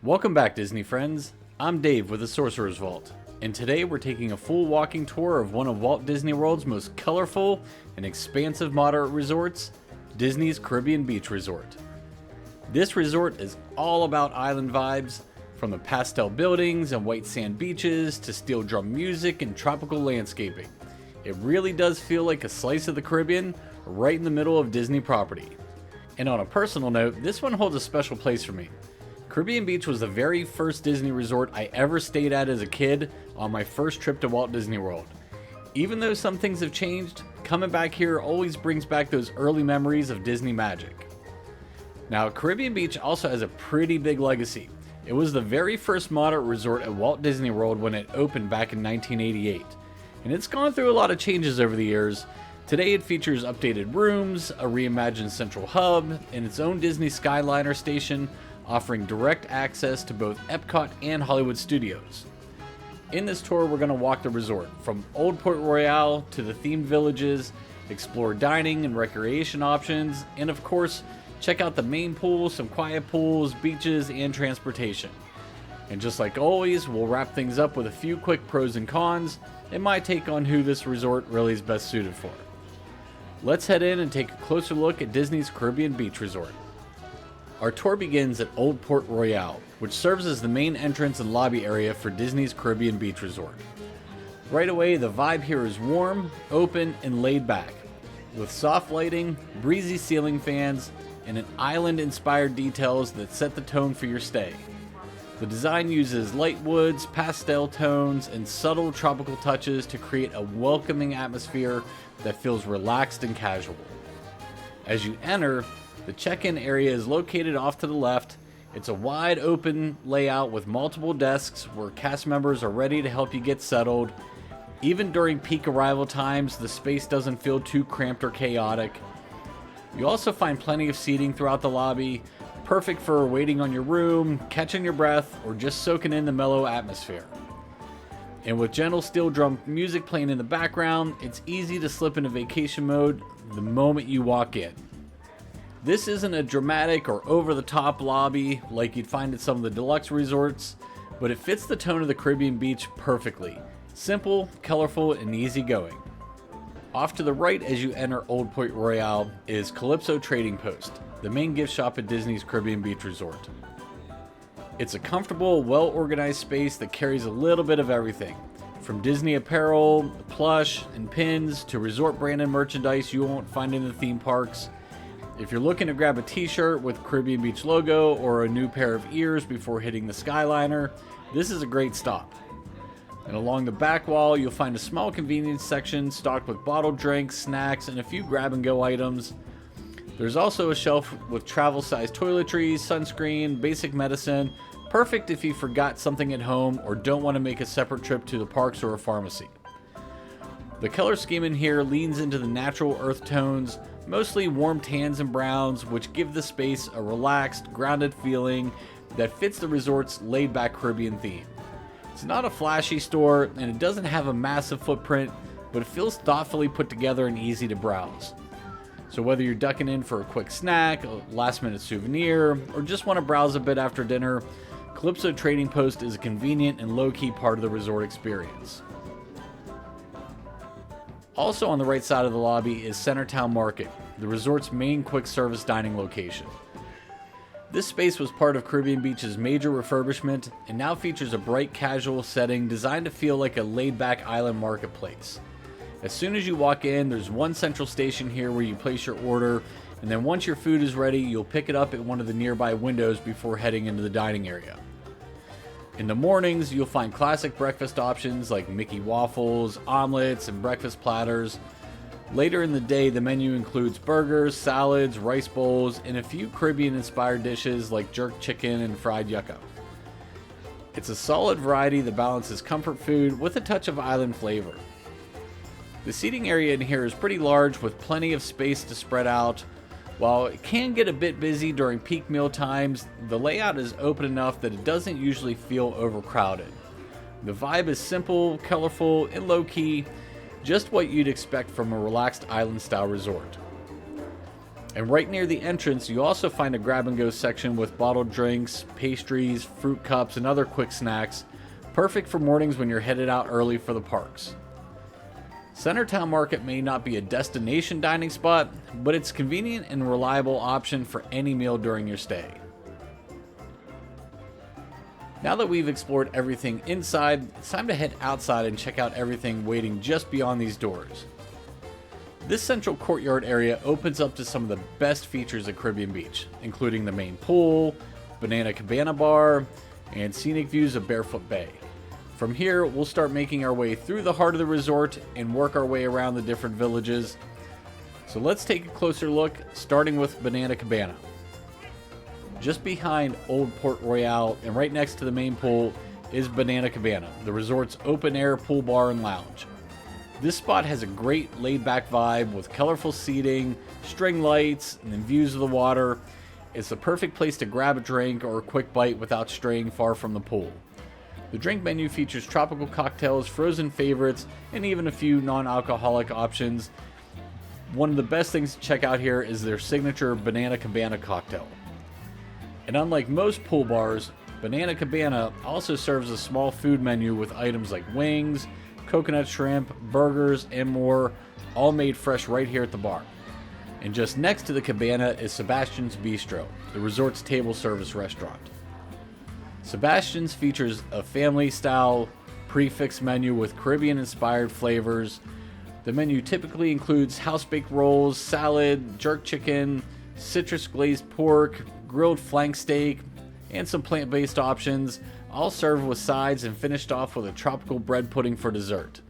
Welcome back, Disney friends. I'm Dave with the Sorcerer's Vault, and today we're taking a full walking tour of one of Walt Disney World's most colorful and expansive moderate resorts, Disney's Caribbean Beach Resort. This resort is all about island vibes, from the pastel buildings and white sand beaches to steel drum music and tropical landscaping. It really does feel like a slice of the Caribbean right in the middle of Disney property. And on a personal note, this one holds a special place for me. Caribbean Beach was the very first Disney resort I ever stayed at as a kid on my first trip to Walt Disney World. Even though some things have changed, coming back here always brings back those early memories of Disney magic. Now, Caribbean Beach also has a pretty big legacy. It was the very first moderate resort at Walt Disney World when it opened back in 1988. And it's gone through a lot of changes over the years. Today it features updated rooms, a reimagined central hub, and its own Disney Skyliner station, offering direct access to both Epcot and Hollywood Studios. In this tour, we're going to walk the resort, from Old Port Royale to the themed villages, explore dining and recreation options, and of course, check out the main pool, some quiet pools, beaches, and transportation. And just like always, we'll wrap things up with a few quick pros and cons, and my take on who this resort really is best suited for. Let's head in and take a closer look at Disney's Caribbean Beach Resort. Our tour begins at Old Port Royale, which serves as the main entrance and lobby area for Disney's Caribbean Beach Resort. Right away, the vibe here is warm, open, and laid back, with soft lighting, breezy ceiling fans, and an island-inspired details that set the tone for your stay. The design uses light woods, pastel tones, and subtle tropical touches to create a welcoming atmosphere that feels relaxed and casual. As you enter, the check-in area is located off to the left. It's a wide open layout with multiple desks where cast members are ready to help you get settled. Even during peak arrival times, the space doesn't feel too cramped or chaotic. You also find plenty of seating throughout the lobby, perfect for waiting on your room, catching your breath, or just soaking in the mellow atmosphere. And with gentle steel drum music playing in the background, it's easy to slip into vacation mode the moment you walk in. This isn't a dramatic or over-the-top lobby like you'd find at some of the deluxe resorts, but it fits the tone of the Caribbean beach perfectly. Simple, colorful, and easygoing. Off to the right as you enter Old Port Royale is Calypso Trading Post, the main gift shop at Disney's Caribbean Beach Resort. It's a comfortable, well-organized space that carries a little bit of everything, from Disney apparel, plush, and pins to resort-branded merchandise you won't find in the theme parks. If you're looking to grab a t-shirt with Caribbean Beach logo or a new pair of ears before hitting the Skyliner, this is a great stop. And along the back wall, you'll find a small convenience section stocked with bottled drinks, snacks, and a few grab-and-go items. There's also a shelf with travel-sized toiletries, sunscreen, basic medicine, perfect if you forgot something at home or don't want to make a separate trip to the parks or a pharmacy. The color scheme in here leans into the natural earth tones, mostly warm tans and browns, which give the space a relaxed, grounded feeling that fits the resort's laid-back Caribbean theme. It's not a flashy store, and it doesn't have a massive footprint, but it feels thoughtfully put together and easy to browse. So whether you're ducking in for a quick snack, a last-minute souvenir, or just want to browse a bit after dinner, Calypso Trading Post is a convenient and low-key part of the resort experience. Also on the right side of the lobby is Centertown Market, the resort's main quick-service dining location. This space was part of Caribbean Beach's major refurbishment and now features a bright casual setting designed to feel like a laid-back island marketplace. As soon as you walk in, there's one central station here where you place your order, and then once your food is ready, you'll pick it up at one of the nearby windows before heading into the dining area. In the mornings, you'll find classic breakfast options like Mickey waffles, omelets, and breakfast platters. Later in the day, the menu includes burgers, salads, rice bowls, and a few Caribbean-inspired dishes like jerk chicken and fried yucca. It's a solid variety that balances comfort food with a touch of island flavor. The seating area in here is pretty large with plenty of space to spread out. While it can get a bit busy during peak meal times, the layout is open enough that it doesn't usually feel overcrowded. The vibe is simple, colorful, and low-key, just what you'd expect from a relaxed island-style resort. And right near the entrance, you also find a grab-and-go section with bottled drinks, pastries, fruit cups, and other quick snacks, perfect for mornings when you're headed out early for the parks. Centertown Market may not be a destination dining spot, but it's a convenient and reliable option for any meal during your stay. Now that we've explored everything inside, it's time to head outside and check out everything waiting just beyond these doors. This central courtyard area opens up to some of the best features at Caribbean Beach, including the main pool, Banana Cabana bar, and scenic views of Barefoot Bay. From here, we'll start making our way through the heart of the resort and work our way around the different villages. So let's take a closer look, starting with Banana Cabana. Just behind Old Port Royale and right next to the main pool is Banana Cabana, the resort's open-air pool bar and lounge. This spot has a great laid-back vibe with colorful seating, string lights, and then views of the water. It's the perfect place to grab a drink or a quick bite without straying far from the pool. The drink menu features tropical cocktails, frozen favorites, and even a few non-alcoholic options. One of the best things to check out here is their signature Banana Cabana cocktail. And unlike most pool bars, Banana Cabana also serves a small food menu with items like wings, coconut shrimp, burgers, and more, all made fresh right here at the bar. And just next to the cabana is Sebastian's Bistro, the resort's table service restaurant. Sebastian's features a family-style prix-fixe menu with Caribbean-inspired flavors. The menu typically includes house-baked rolls, salad, jerk chicken, citrus-glazed pork, grilled flank steak, and some plant-based options, all served with sides and finished off with a tropical bread pudding for dessert.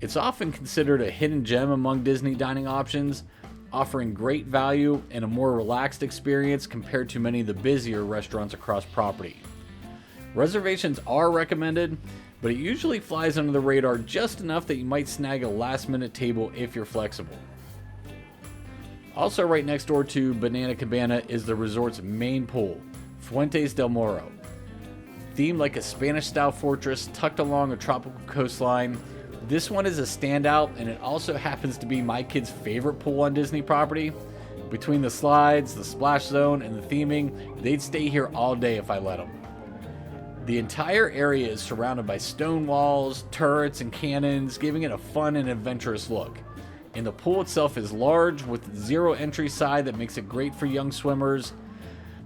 It's often considered a hidden gem among Disney dining options, offering great value and a more relaxed experience compared to many of the busier restaurants across property. Reservations are recommended, but it usually flies under the radar just enough that you might snag a last-minute table if you're flexible. Also right next door to Banana Cabana is the resort's main pool, Fuentes del Morro. Themed like a Spanish-style fortress tucked along a tropical coastline, this one is a standout, and it also happens to be my kids' favorite pool on Disney property. Between the slides, the splash zone, and the theming, they'd stay here all day if I let them. The entire area is surrounded by stone walls, turrets, and cannons, giving it a fun and adventurous look. And the pool itself is large with zero entry side that makes it great for young swimmers.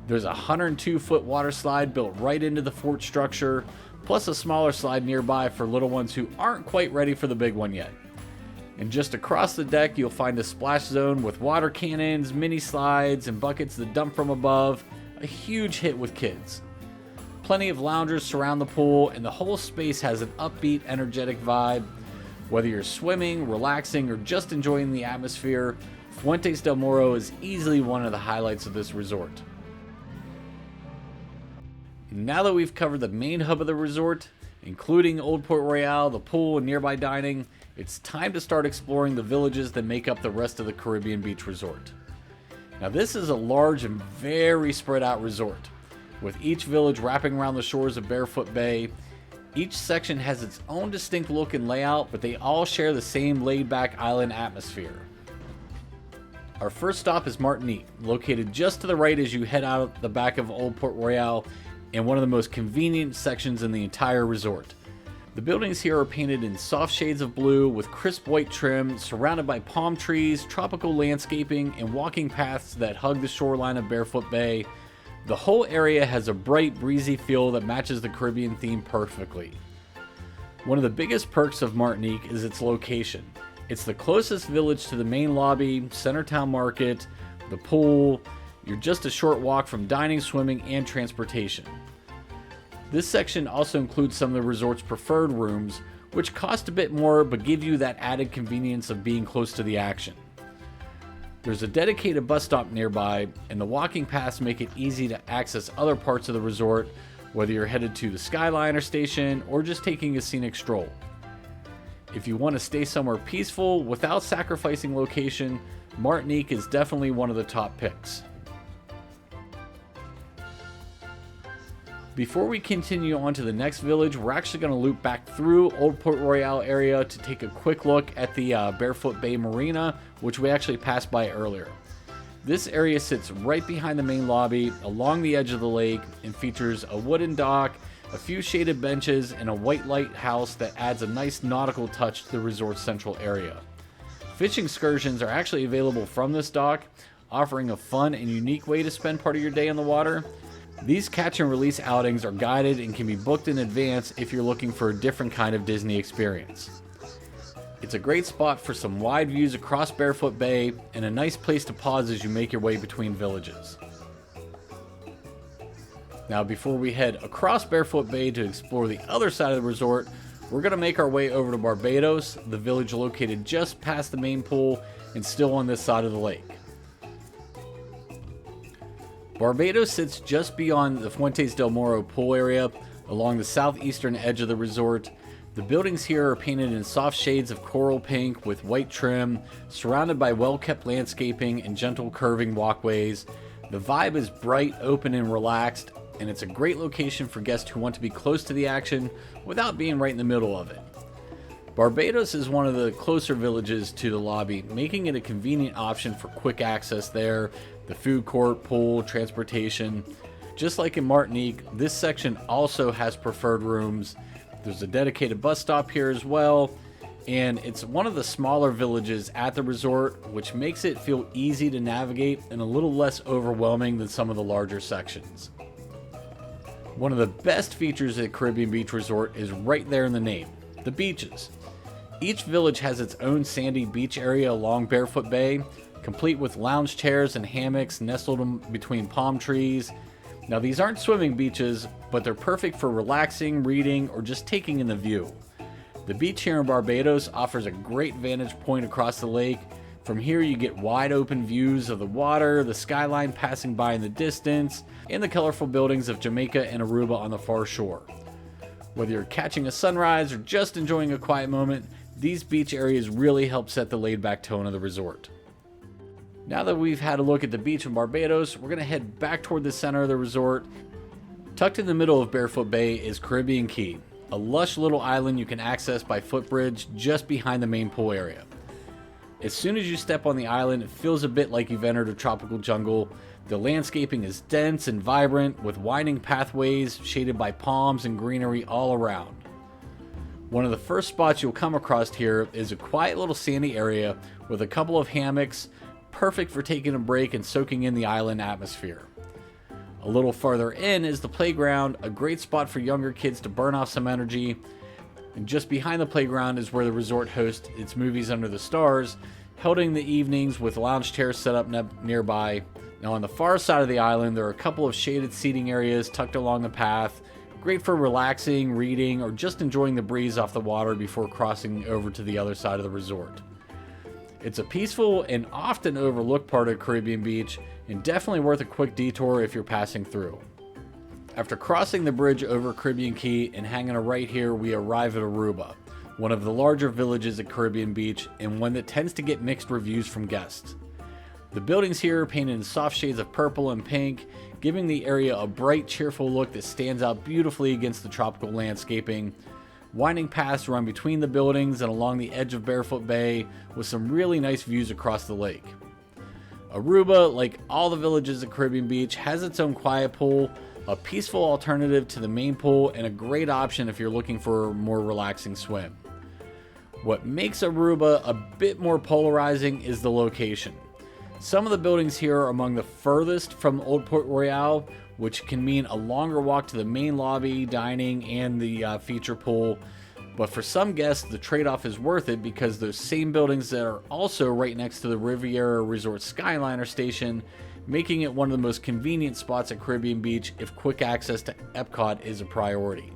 There's a 102-foot water slide built right into the fort structure, plus a smaller slide nearby for little ones who aren't quite ready for the big one yet. And just across the deck, you'll find a splash zone with water cannons, mini slides, and buckets that dump from above, a huge hit with kids. Plenty of loungers surround the pool, and the whole space has an upbeat, energetic vibe. Whether you're swimming, relaxing, or just enjoying the atmosphere, Fuentes del Morro is easily one of the highlights of this resort. Now that we've covered the main hub of the resort, including Old Port Royale, the pool, and nearby dining, it's time to start exploring the villages that make up the rest of the Caribbean Beach Resort. Now this is a large and very spread out resort, with each village wrapping around the shores of Barefoot Bay. Each section has its own distinct look and layout, but they all share the same laid-back island atmosphere. Our first stop is Martinique, located just to the right as you head out the back of Old Port Royale, and one of the most convenient sections in the entire resort. The buildings here are painted in soft shades of blue with crisp white trim, surrounded by palm trees, tropical landscaping, and walking paths that hug the shoreline of Barefoot Bay. The whole area has a bright, breezy feel that matches the Caribbean theme perfectly. One of the biggest perks of Martinique is its location. It's the closest village to the main lobby, Centertown Market, the pool. You're just a short walk from dining, swimming, and transportation. This section also includes some of the resort's preferred rooms, which cost a bit more but give you that added convenience of being close to the action. There's a dedicated bus stop nearby, and the walking paths make it easy to access other parts of the resort, whether you're headed to the Skyliner station or just taking a scenic stroll. If you want to stay somewhere peaceful without sacrificing location, Martinique is definitely one of the top picks. Before we continue on to the next village, we're actually going to loop back through Old Port Royale area to take a quick look at the Barefoot Bay Marina, which we actually passed by earlier. This area sits right behind the main lobby, along the edge of the lake, and features a wooden dock, a few shaded benches, and a white lighthouse that adds a nice nautical touch to the resort's central area. Fishing excursions are actually available from this dock, offering a fun and unique way to spend part of your day on the water. These catch and release outings are guided and can be booked in advance if you're looking for a different kind of Disney experience. It's a great spot for some wide views across Barefoot Bay and a nice place to pause as you make your way between villages. Now, before we head across Barefoot Bay to explore the other side of the resort, we're going to make our way over to Barbados, the village located just past the main pool and still on this side of the lake. Barbados sits just beyond the Fuentes del Moro pool area along the southeastern edge of the resort. The buildings here are painted in soft shades of coral pink with white trim, surrounded by well-kept landscaping and gentle curving walkways. The vibe is bright, open, and relaxed, and it's a great location for guests who want to be close to the action without being right in the middle of it. Barbados is one of the closer villages to the lobby, making it a convenient option for quick access there, the food court, pool, transportation. Just like in Martinique, this section also has preferred rooms. There's a dedicated bus stop here as well, and it's one of the smaller villages at the resort, which makes it feel easy to navigate and a little less overwhelming than some of the larger sections. One of the best features at Caribbean Beach Resort is right there in the name, the beaches. Each village has its own sandy beach area along Barefoot Bay, complete with lounge chairs and hammocks nestled between palm trees. Now, these aren't swimming beaches, but they're perfect for relaxing, reading, or just taking in the view. The beach here in Barbados offers a great vantage point across the lake. From here you get wide open views of the water, the skyline passing by in the distance, and the colorful buildings of Jamaica and Aruba on the far shore. Whether you're catching a sunrise or just enjoying a quiet moment, these beach areas really help set the laid-back tone of the resort. Now that we've had a look at the beach in Barbados, we're going to head back toward the center of the resort. Tucked in the middle of Barefoot Bay is Caribbean Key, a lush little island you can access by footbridge just behind the main pool area. As soon as you step on the island, it feels a bit like you've entered a tropical jungle. The landscaping is dense and vibrant, with winding pathways shaded by palms and greenery all around. One of the first spots you'll come across here is a quiet little sandy area with a couple of hammocks, perfect for taking a break and soaking in the island atmosphere. A little farther in is the playground, a great spot for younger kids to burn off some energy. And just behind the playground is where the resort hosts its Movies Under the Stars, held in the evenings with lounge chairs set up nearby. Now, on the far side of the island, there are a couple of shaded seating areas tucked along the path, great for relaxing, reading, or just enjoying the breeze off the water before crossing over to the other side of the resort. It's a peaceful and often overlooked part of Caribbean Beach, and definitely worth a quick detour if you're passing through. After crossing the bridge over Caribbean Key and hanging a right here, we arrive at Aruba, one of the larger villages at Caribbean Beach, and one that tends to get mixed reviews from guests. The buildings here are painted in soft shades of purple and pink, giving the area a bright, cheerful look that stands out beautifully against the tropical landscaping. Winding paths run between the buildings and along the edge of Barefoot Bay, with some really nice views across the lake. Aruba, like all the villages at Caribbean Beach, has its own quiet pool, a peaceful alternative to the main pool, and a great option if you're looking for a more relaxing swim. What makes Aruba a bit more polarizing is the location. Some of the buildings here are among the furthest from Old Port Royale, which can mean a longer walk to the main lobby, dining, and the feature pool. But for some guests, the trade-off is worth it because those same buildings that are also right next to the Riviera Resort Skyliner station, making it one of the most convenient spots at Caribbean Beach if quick access to Epcot is a priority.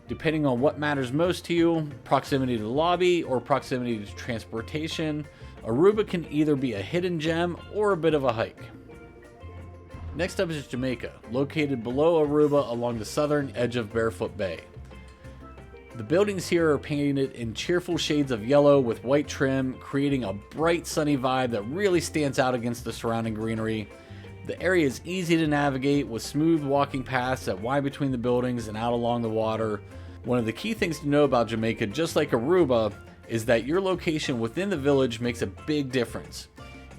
Depending on what matters most to you, proximity to the lobby or proximity to transportation, Aruba can either be a hidden gem or a bit of a hike. Next up is Jamaica, located below Aruba along the southern edge of Barefoot Bay. The buildings here are painted in cheerful shades of yellow with white trim, creating a bright sunny vibe that really stands out against the surrounding greenery. The area is easy to navigate with smooth walking paths that wind between the buildings and out along the water. One of the key things to know about Jamaica, just like Aruba, is that your location within the village makes a big difference.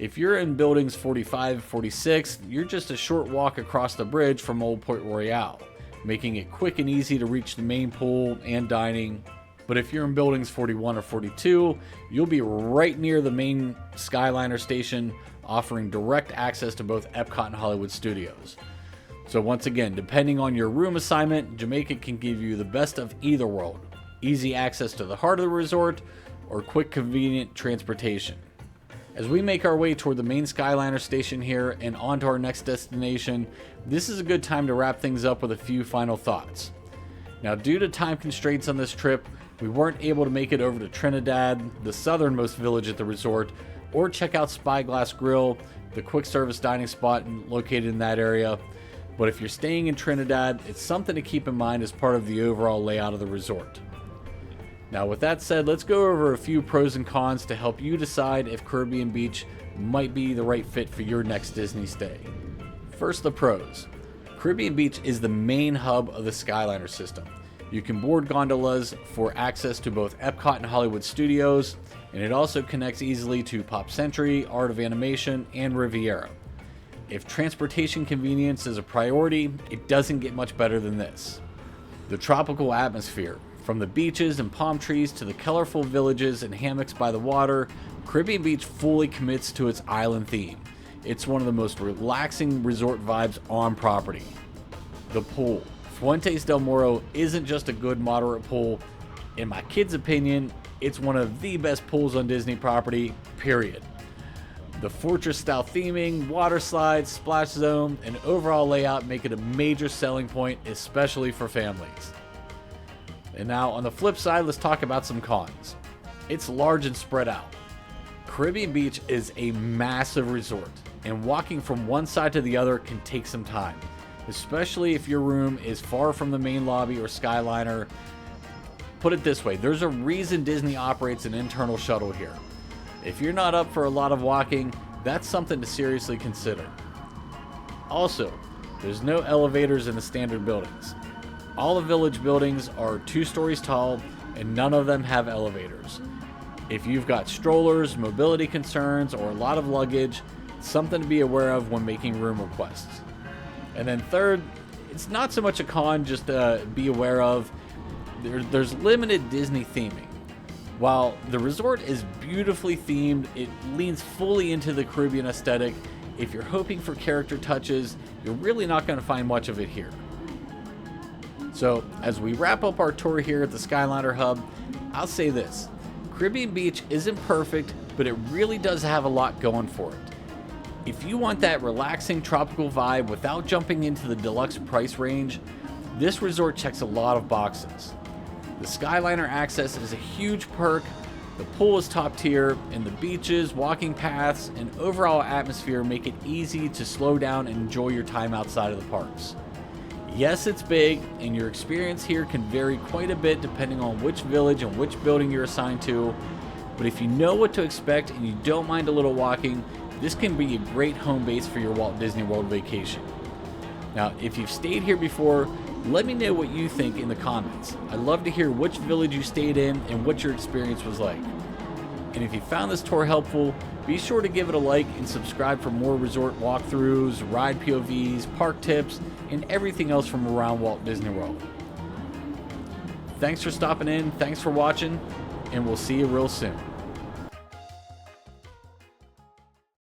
If you're in buildings 45, 46, you're just a short walk across the bridge from Old Port Royale, making it quick and easy to reach the main pool and dining. But if you're in buildings 41 or 42, you'll be right near the main Skyliner station, offering direct access to both Epcot and Hollywood Studios. So once again, depending on your room assignment, Jamaica can give you the best of either world. Easy access to the heart of the resort, or quick, convenient transportation. As we make our way toward the main Skyliner station here and on to our next destination, this is a good time to wrap things up with a few final thoughts. Now, due to time constraints on this trip, we weren't able to make it over to Trinidad, the southernmost village at the resort, or check out Spyglass Grill, the quick service dining spot located in that area. But if you're staying in Trinidad, it's something to keep in mind as part of the overall layout of the resort. Now with that said, let's go over a few pros and cons to help you decide if Caribbean Beach might be the right fit for your next Disney stay. First, the pros. Caribbean Beach is the main hub of the Skyliner system. You can board gondolas for access to both Epcot and Hollywood Studios, and it also connects easily to Pop Century, Art of Animation, and Riviera. If transportation convenience is a priority, it doesn't get much better than this. The tropical atmosphere. From the beaches and palm trees to the colorful villages and hammocks by the water, Caribbean Beach fully commits to its island theme. It's one of the most relaxing resort vibes on property. The pool. Fuentes del Moro isn't just a good moderate pool. In my kids' opinion, it's one of the best pools on Disney property, period. The fortress-style theming, water slides, splash zone, and overall layout make it a major selling point, especially for families. And now, on the flip side, let's talk about some cons. It's large and spread out. Caribbean Beach is a massive resort, and walking from one side to the other can take some time, especially if your room is far from the main lobby or Skyliner. Put it this way, there's a reason Disney operates an internal shuttle here. If you're not up for a lot of walking, that's something to seriously consider. Also, there's no elevators in the standard buildings. All the village buildings are 2 stories tall, and none of them have elevators. If you've got strollers, mobility concerns, or a lot of luggage, it's something to be aware of when making room requests. And then third, it's not so much a con, just be aware of, there's limited Disney theming. While the resort is beautifully themed, it leans fully into the Caribbean aesthetic. If you're hoping for character touches, you're really not going to find much of it here. So, as we wrap up our tour here at the Skyliner Hub, I'll say this. Caribbean Beach isn't perfect, but it really does have a lot going for it. If you want that relaxing tropical vibe without jumping into the deluxe price range, this resort checks a lot of boxes. The Skyliner access is a huge perk, the pool is top tier, and the beaches, walking paths, and overall atmosphere make it easy to slow down and enjoy your time outside of the parks. Yes, it's big, and your experience here can vary quite a bit depending on which village and which building you're assigned to, but if you know what to expect and you don't mind a little walking, this can be a great home base for your Walt Disney World vacation. Now, if you've stayed here before, let me know what you think in the comments. I'd love to hear which village you stayed in and what your experience was like. And if you found this tour helpful, be sure to give it a like and subscribe for more resort walkthroughs, ride POVs, park tips, and everything else from around Walt Disney World. Thanks for stopping in, thanks for watching, and we'll see you real soon.